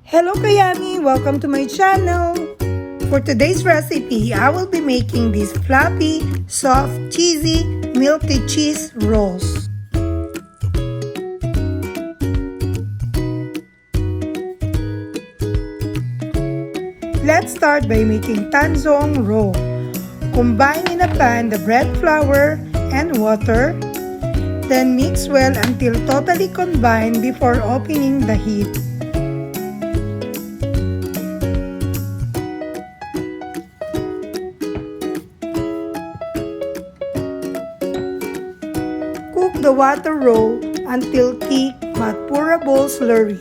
Hello Kayami! Welcome to my channel! For today's recipe, I will be making these fluffy, soft, cheesy Milky Cheese Rolls. Let's start by making Tangzhong Roux. Combine in a pan the bread flour and water. Then mix well until totally combined before opening the heat. Cook the water roux until thick but pourable slurry.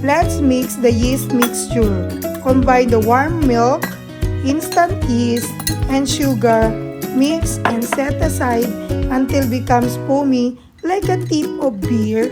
Let's mix the yeast mixture. Combine the warm milk, instant yeast, and sugar. Mix and set aside until becomes foamy like a tip of beer.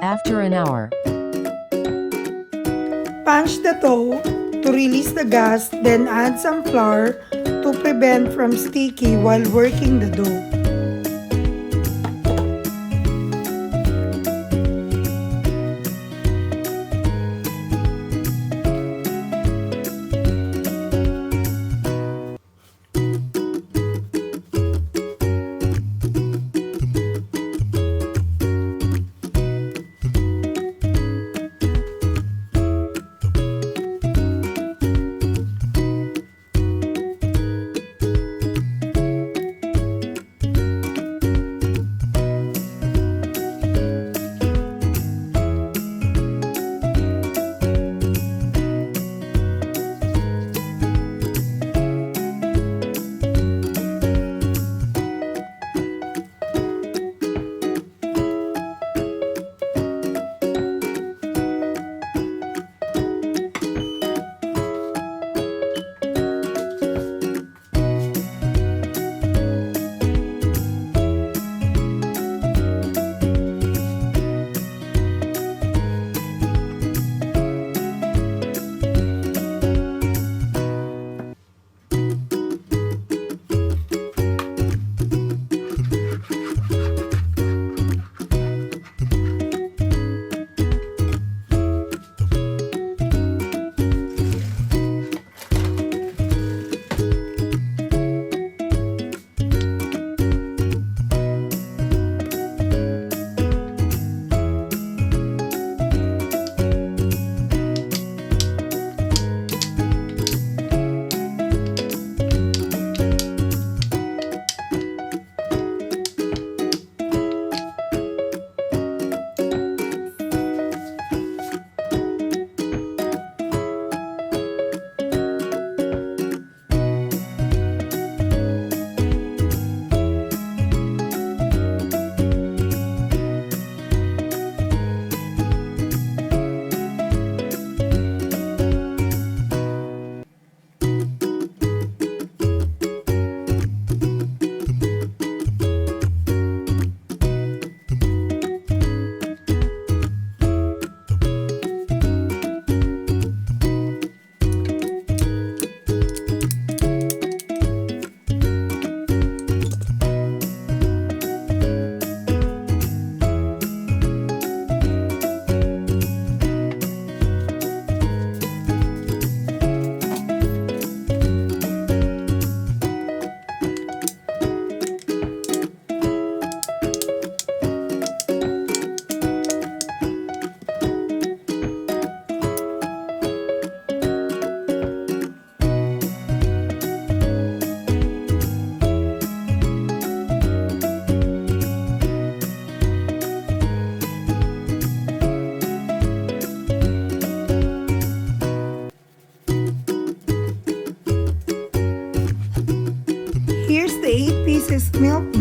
After an hour, Punch the dough to release the gas, then add some flour to prevent from sticky while working the dough.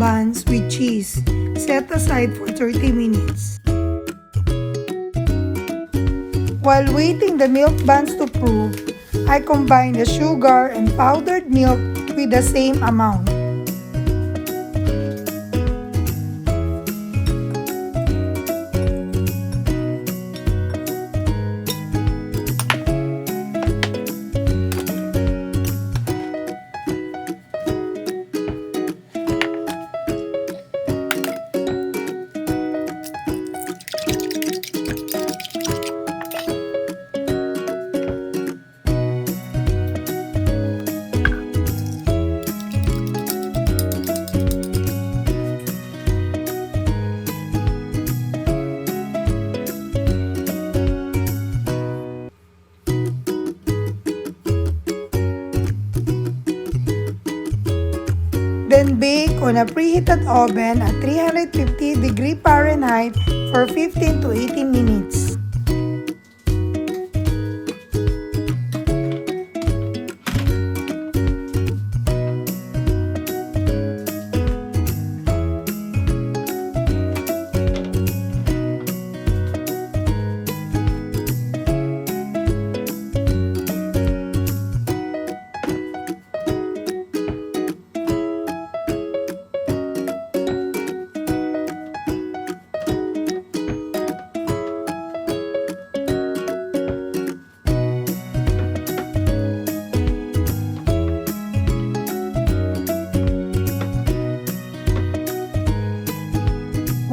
buns with cheese. Set aside for 30 minutes. While waiting the milk buns to proof, I combine the sugar and powdered milk with the same amount. Then bake on a preheated oven at 350 degrees Fahrenheit for 15 to 18 minutes.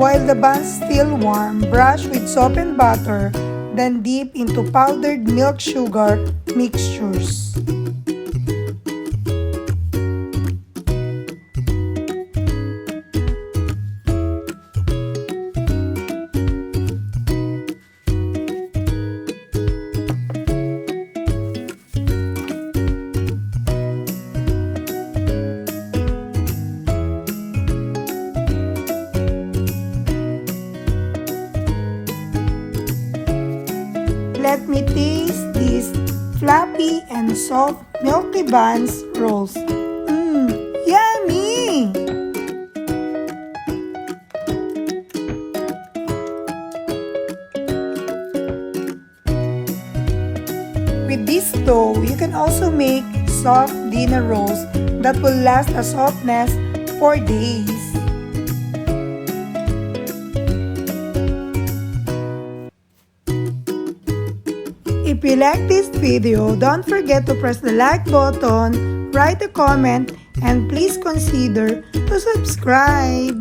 While the buns still warm, brush with soap and butter, then dip into powdered milk sugar mixtures. Let me taste these fluffy and soft Milky Buns rolls. Yummy! With this dough, you can also make soft dinner rolls that will last a softness for days. If you like this video, don't forget to press the like button, write a comment, and please consider to subscribe.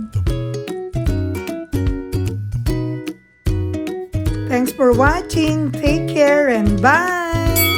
Thanks for watching. Take care and bye!